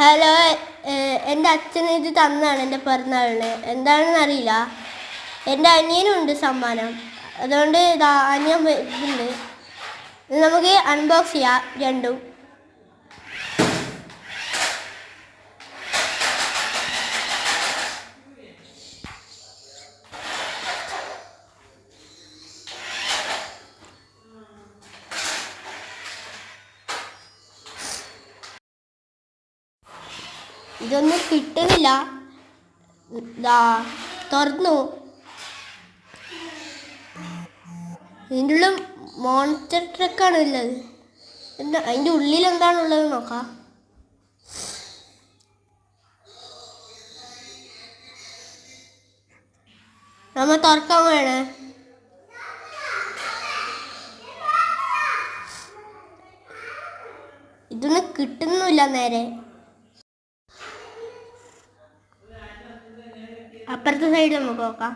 Hello, എൻ്റെ അച്ഛൻ ഇത് തന്നാണ് എൻ്റെ പിറന്നാളിന്. എന്താണെന്ന് അറിയില്ല. എൻ്റെ അനിയനുണ്ട് സമ്മാനം, അതുകൊണ്ട് അനിയൻ ഇതുണ്ട്. നമുക്ക് അൺബോക്സ് ചെയ്യാം രണ്ടും. ഇതൊന്നും കിട്ടുന്നില്ല. തുറന്നു. ഇതിൻ്റെ ഉള്ളിൽ മോൺസ്റ്റർ ട്രക്കാണ് ഉള്ളത്. അതിൻ്റെ ഉള്ളിൽ എന്താണുള്ളത് നോക്കാം. നമ്മൾ തുറക്കാൻ വേണേ. ഇതൊന്നും കിട്ടുന്നില്ല നേരെ. അപ്പുറത്തെ സൈഡ് നമുക്ക് നോക്കാം.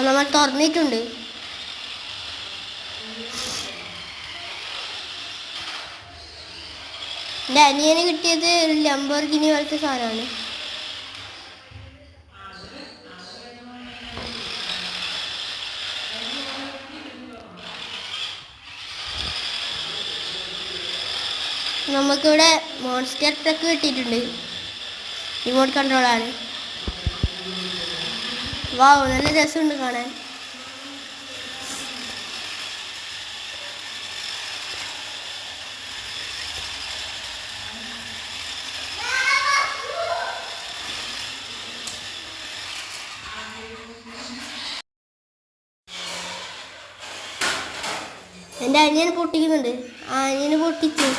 നമ്മൾ തുറന്നിട്ടുണ്ട്. എൻ്റെ അനിയന് കിട്ടിയത് ഒരു ലംബോർഗിനി പോലത്തെ സാധനമാണ്. നമുക്കിവിടെ മോൺസ്റ്റർ ട്രക്ക് കിട്ടിയിട്ടുണ്ട്. റിമോട്ട് കൺട്രോളാണ്. വാവ്, നല്ല രസമുണ്ട് കാണാൻ. എൻ്റെ അനിയൻ പൊട്ടിക്കുന്നുണ്ട്. അനിയന് പൊട്ടിച്ചു.